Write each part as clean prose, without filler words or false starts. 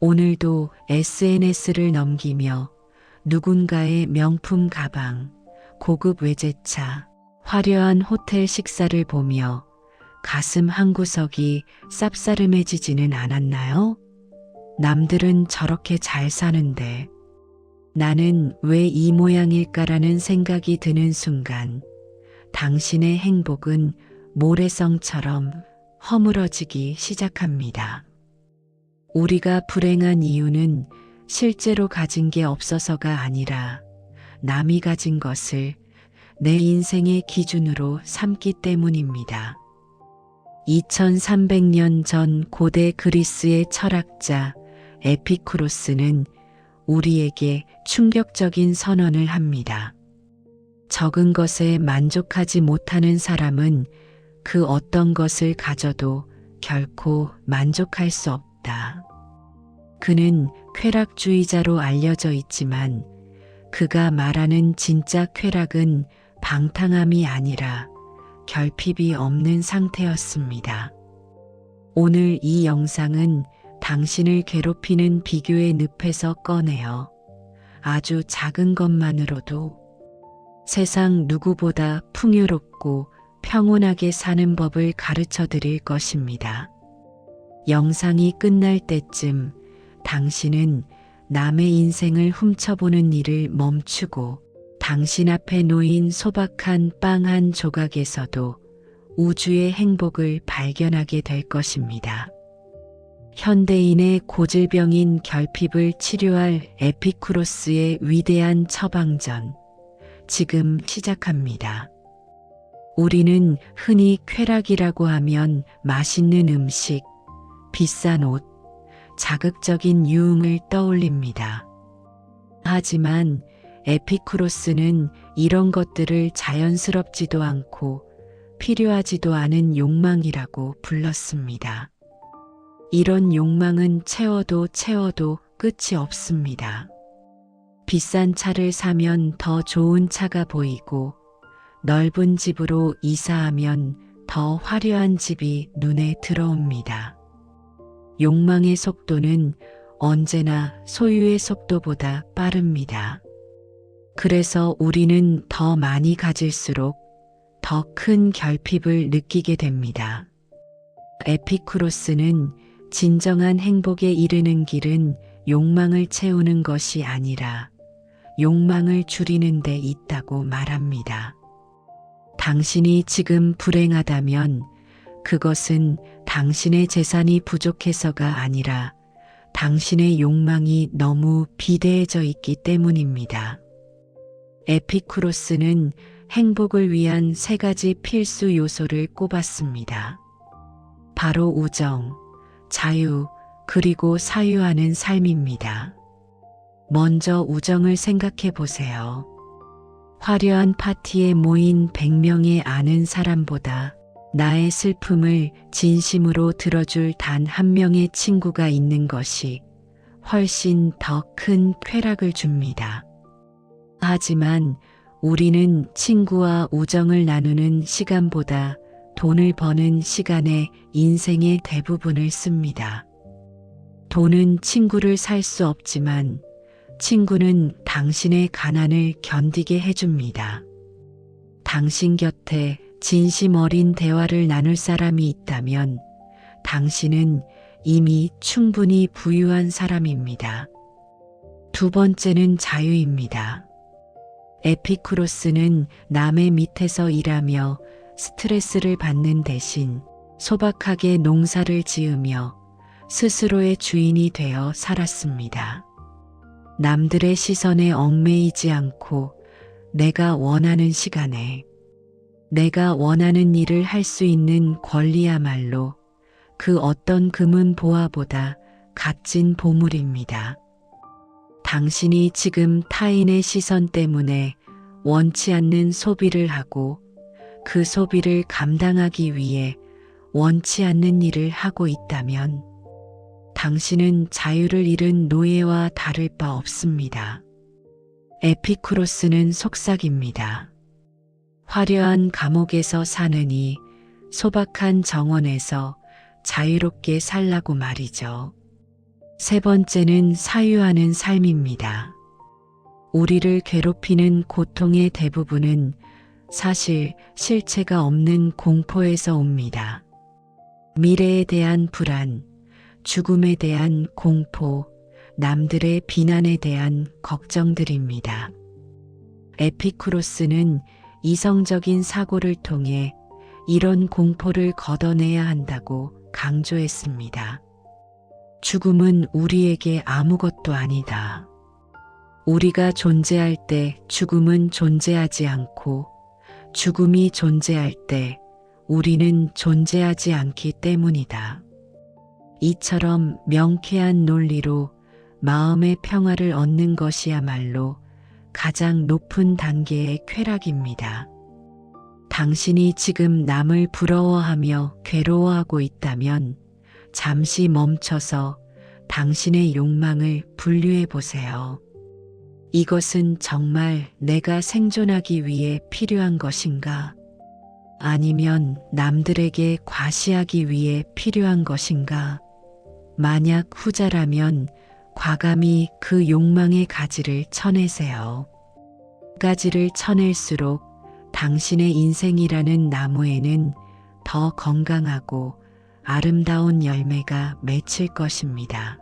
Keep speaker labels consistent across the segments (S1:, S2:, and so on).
S1: 오늘도 SNS를 넘기며 누군가의 명품 가방, 고급 외제차, 화려한 호텔 식사를 보며 가슴 한구석이 쌉싸름해지지는 않았나요? 남들은 저렇게 잘 사는데 나는 왜 이 모양일까라는 생각이 드는 순간 당신의 행복은 모래성처럼 허물어지기 시작합니다. 우리가 불행한 이유는 실제로 가진 게 없어서가 아니라 남이 가진 것을 내 인생의 기준으로 삼기 때문입니다. 2300년 전 고대 그리스의 철학자 에피쿠로스는 우리에게 충격적인 선언을 합니다. 적은 것에 만족하지 못하는 사람은 그 어떤 것을 가져도 결코 만족할 수 없다. 그는 쾌락주의자로 알려져 있지만 그가 말하는 진짜 쾌락은 방탕함이 아니라 결핍이 없는 상태였습니다. 오늘 이 영상은 당신을 괴롭히는 비교의 늪에서 꺼내어 아주 작은 것만으로도 세상 누구보다 풍요롭고 평온하게 사는 법을 가르쳐 드릴 것입니다. 영상이 끝날 때쯤 당신은 남의 인생을 훔쳐보는 일을 멈추고 당신 앞에 놓인 소박한 빵 한 조각에서도 우주의 행복을 발견하게 될 것입니다. 현대인의 고질병인 결핍을 치료할 에피쿠로스의 위대한 처방전, 지금 시작합니다. 우리는 흔히 쾌락이라고 하면 맛있는 음식, 비싼 옷, 자극적인 유흥을 떠올립니다. 하지만 에피쿠로스는 이런 것들을 자연스럽지도 않고 필요하지도 않은 욕망이라고 불렀습니다. 이런 욕망은 채워도 끝이 없습니다. 비싼 차를 사면 더 좋은 차가 보이고 넓은 집으로 이사하면 더 화려한 집이 눈에 들어옵니다. 욕망의 속도는 언제나 소유의 속도보다 빠릅니다. 그래서 우리는 더 많이 가질수록 더 큰 결핍을 느끼게 됩니다. 에피쿠로스는 진정한 행복에 이르는 길은 욕망을 채우는 것이 아니라 욕망을 줄이는 데 있다고 말합니다. 당신이 지금 불행하다면 그것은 당신의 재산이 부족해서가 아니라 당신의 욕망이 너무 비대해져 있기 때문입니다. 에피쿠로스는 행복을 위한 3가지 필수 요소를 꼽았습니다. 바로 우정, 자유, 그리고 사유하는 삶입니다. 먼저 우정을 생각해 보세요. 화려한 파티에 모인 100명의 아는 사람보다 나의 슬픔을 진심으로 들어줄 단 한 명의 친구가 있는 것이 훨씬 더 큰 쾌락을 줍니다. 하지만 우리는 친구와 우정을 나누는 시간보다 돈을 버는 시간에 인생의 대부분을 씁니다. 돈은 친구를 살 수 없지만 친구는 당신의 가난을 견디게 해줍니다. 당신 곁에 진심 어린 대화를 나눌 사람이 있다면 당신은 이미 충분히 부유한 사람입니다. 2번째는 자유입니다. 에피쿠로스는 남의 밑에서 일하며 스트레스를 받는 대신 소박하게 농사를 지으며 스스로의 주인이 되어 살았습니다. 남들의 시선에 얽매이지 않고 내가 원하는 시간에 내가 원하는 일을 할 수 있는 권리야말로 그 어떤 금은 보화보다 값진 보물입니다. 당신이 지금 타인의 시선 때문에 원치 않는 소비를 하고 그 소비를 감당하기 위해 원치 않는 일을 하고 있다면 당신은 자유를 잃은 노예와 다를 바 없습니다. 에피쿠로스는 속삭입니다. 화려한 감옥에서 사느니 소박한 정원에서 자유롭게 살라고 말이죠. 세 번째는 사유하는 삶입니다. 우리를 괴롭히는 고통의 대부분은 사실 실체가 없는 공포에서 옵니다. 미래에 대한 불안, 죽음에 대한 공포, 남들의 비난에 대한 걱정들입니다. 에피쿠로스는 이성적인 사고를 통해 이런 공포를 걷어내야 한다고 강조했습니다. 죽음은 우리에게 아무것도 아니다. 우리가 존재할 때 죽음은 존재하지 않고 죽음이 존재할 때 우리는 존재하지 않기 때문이다. 이처럼 명쾌한 논리로 마음의 평화를 얻는 것이야말로 가장 높은 단계의 쾌락입니다. 당신이 지금 남을 부러워하며 괴로워하고 있다면 잠시 멈춰서 당신의 욕망을 분류해 보세요. 이것은 정말 내가 생존하기 위해 필요한 것인가? 아니면 남들에게 과시하기 위해 필요한 것인가? 만약 후자라면 과감히 그 욕망의 가지를 쳐내세요. 가지를 쳐낼수록 당신의 인생이라는 나무에는 더 건강하고 아름다운 열매가 맺힐 것입니다.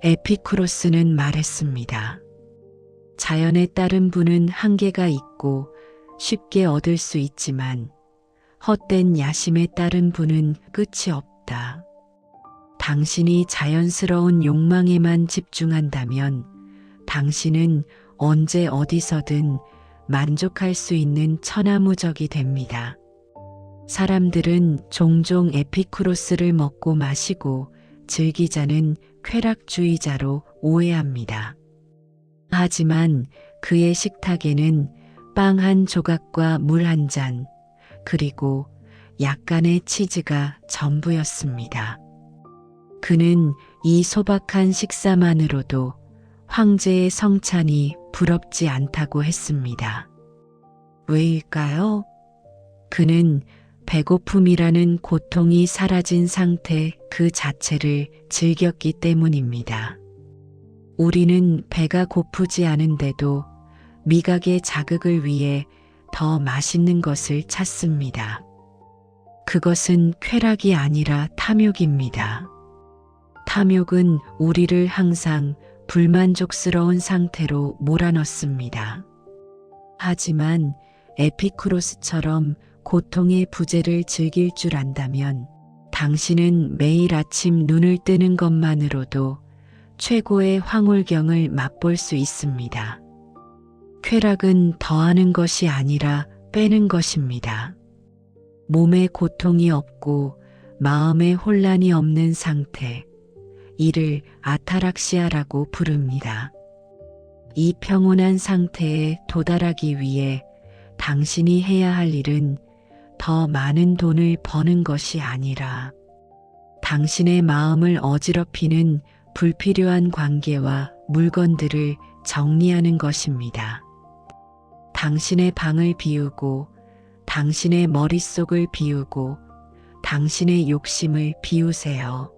S1: 에피쿠로스는 말했습니다. 자연에 따른 부는 한계가 있고 쉽게 얻을 수 있지만 헛된 야심에 따른 부는 끝이 없다. 당신이 자연스러운 욕망에만 집중한다면 당신은 언제 어디서든 만족할 수 있는 천하무적이 됩니다. 사람들은 종종 에피쿠로스를 먹고 마시고 즐기자는 쾌락주의자로 오해합니다. 하지만 그의 식탁에는 빵 한 조각과 물 한 잔, 그리고 약간의 치즈가 전부였습니다. 그는 이 소박한 식사만으로도 황제의 성찬이 부럽지 않다고 했습니다. 왜일까요? 그는 배고픔이라는 고통이 사라진 상태 그 자체를 즐겼기 때문입니다. 우리는 배가 고프지 않은데도 미각의 자극을 위해 더 맛있는 것을 찾습니다. 그것은 쾌락이 아니라 탐욕입니다. 탐욕은 우리를 항상 불만족스러운 상태로 몰아넣습니다. 하지만 에피쿠로스처럼 고통의 부재를 즐길 줄 안다면 당신은 매일 아침 눈을 뜨는 것만으로도 최고의 황홀경을 맛볼 수 있습니다. 쾌락은 더하는 것이 아니라 빼는 것입니다. 몸에 고통이 없고 마음에 혼란이 없는 상태, 이를 아타락시아라고 부릅니다. 이 평온한 상태에 도달하기 위해 당신이 해야 할 일은 더 많은 돈을 버는 것이 아니라 당신의 마음을 어지럽히는 불필요한 관계와 물건들을 정리하는 것입니다. 당신의 방을 비우고 당신의 머릿속을 비우고 당신의 욕심을 비우세요.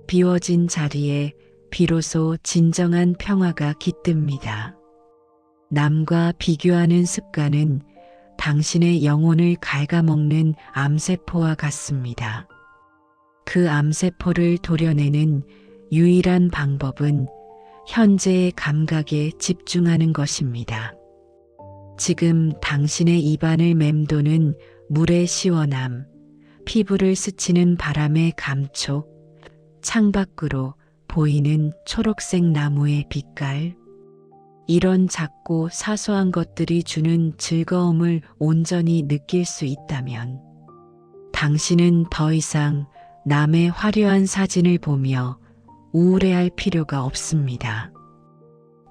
S1: 비워진 자리에 비로소 진정한 평화가 깃듭니다. 남과 비교하는 습관은 당신의 영혼을 갉아먹는 암세포와 같습니다. 그 암세포를 도려내는 유일한 방법은 현재의 감각에 집중하는 것입니다. 지금 당신의 입안을 맴도는 물의 시원함, 피부를 스치는 바람의 감촉, 창밖으로 보이는 초록색 나무의 빛깔, 이런 작고 사소한 것들이 주는 즐거움을 온전히 느낄 수 있다면 당신은 더 이상 남의 화려한 사진을 보며 우울해할 필요가 없습니다.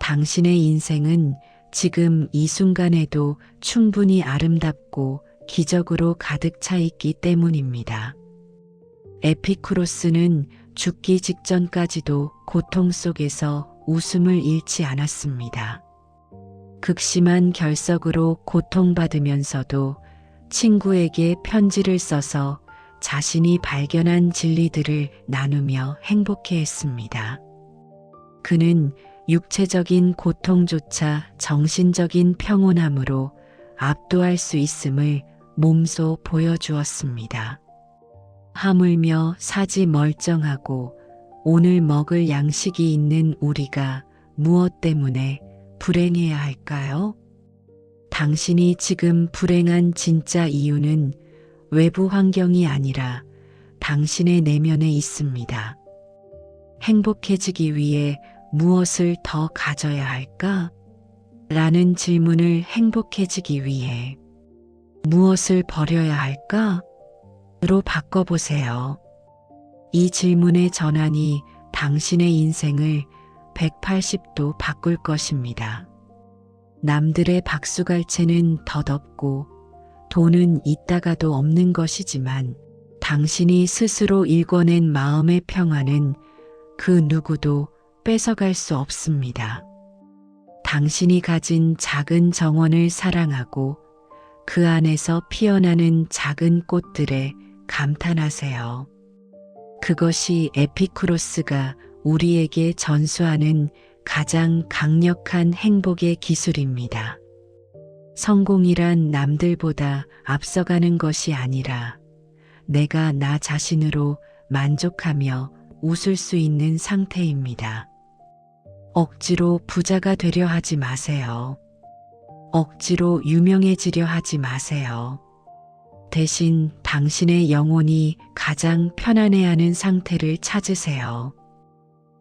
S1: 당신의 인생은 지금 이 순간에도 충분히 아름답고 기적으로 가득 차 있기 때문입니다. 에피쿠로스는 죽기 직전까지도 고통 속에서 웃음을 잃지 않았습니다. 극심한 결석으로 고통받으면서도 친구에게 편지를 써서 자신이 발견한 진리들을 나누며 행복해했습니다. 그는 육체적인 고통조차 정신적인 평온함으로 압도할 수 있음을 몸소 보여주었습니다. 하물며 사지 멀쩡하고 오늘 먹을 양식이 있는 우리가 무엇 때문에 불행해야 할까요? 당신이 지금 불행한 진짜 이유는 외부 환경이 아니라 당신의 내면에 있습니다. 행복해지기 위해 무엇을 더 가져야 할까? 라는 질문을 행복해지기 위해 무엇을 버려야 할까? 로 바꿔보세요. 이 질문의 전환이 당신의 인생을 180도 바꿀 것입니다. 남들의 박수갈채는 덧없고 돈은 있다가도 없는 것이지만 당신이 스스로 일궈낸 마음의 평화는 그 누구도 뺏어갈 수 없습니다. 당신이 가진 작은 정원을 사랑하고 그 안에서 피어나는 작은 꽃들에 감탄하세요. 그것이 에피쿠로스가 우리에게 전수하는 가장 강력한 행복의 기술입니다. 성공이란 남들보다 앞서가는 것이 아니라 내가 나 자신으로 만족하며 웃을 수 있는 상태입니다. 억지로 부자가 되려 하지 마세요. 억지로 유명해지려 하지 마세요. 대신 당신의 영혼이 가장 편안해하는 상태를 찾으세요.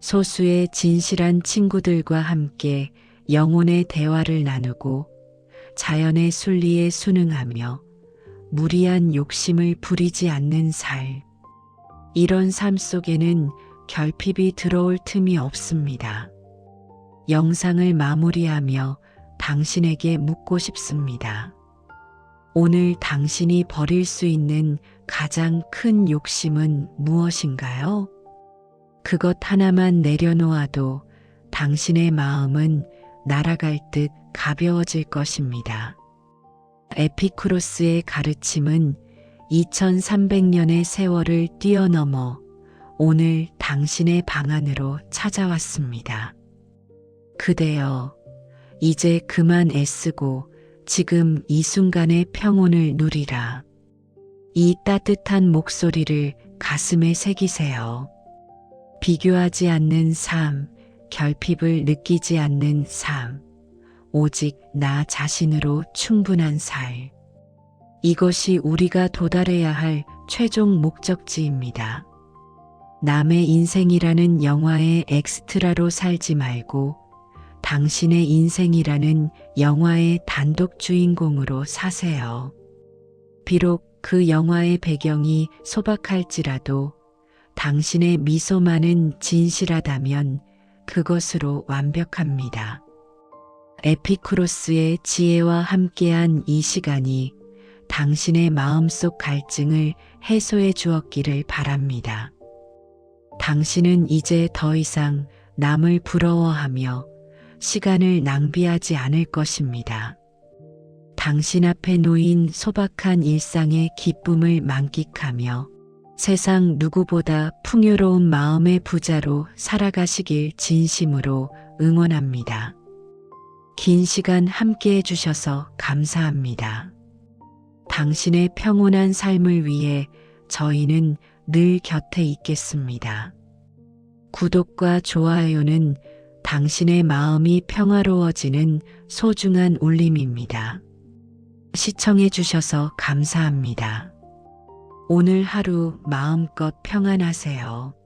S1: 소수의 진실한 친구들과 함께 영혼의 대화를 나누고 자연의 순리에 순응하며 무리한 욕심을 부리지 않는 삶. 이런 삶 속에는 결핍이 들어올 틈이 없습니다. 영상을 마무리하며 당신에게 묻고 싶습니다. 오늘 당신이 버릴 수 있는 가장 큰 욕심은 무엇인가요? 그것 하나만 내려놓아도 당신의 마음은 날아갈 듯 가벼워질 것입니다. 에피쿠로스의 가르침은 2300년의 세월을 뛰어넘어 오늘 당신의 방 안으로 찾아왔습니다. 그대여, 이제 그만 애쓰고 지금 이 순간의 평온을 누리라. 이 따뜻한 목소리를 가슴에 새기세요. 비교하지 않는 삶, 결핍을 느끼지 않는 삶, 오직 나 자신으로 충분한 삶. 이것이 우리가 도달해야 할 최종 목적지입니다. 남의 인생이라는 영화의 엑스트라로 살지 말고 당신의 인생이라는 영화의 단독 주인공으로 사세요. 비록 그 영화의 배경이 소박할지라도 당신의 미소만은 진실하다면 그것으로 완벽합니다. 에피쿠로스의 지혜와 함께한 이 시간이 당신의 마음속 갈증을 해소해 주었기를 바랍니다. 당신은 이제 더 이상 남을 부러워하며 시간을 낭비하지 않을 것입니다. 당신 앞에 놓인 소박한 일상의 기쁨을 만끽하며 세상 누구보다 풍요로운 마음의 부자로 살아가시길 진심으로 응원합니다. 긴 시간 함께 해주셔서 감사합니다. 당신의 평온한 삶을 위해 저희는 늘 곁에 있겠습니다. 구독과 좋아요는 당신의 마음이 평화로워지는 소중한 울림입니다. 시청해 주셔서 감사합니다. 오늘 하루 마음껏 평안하세요.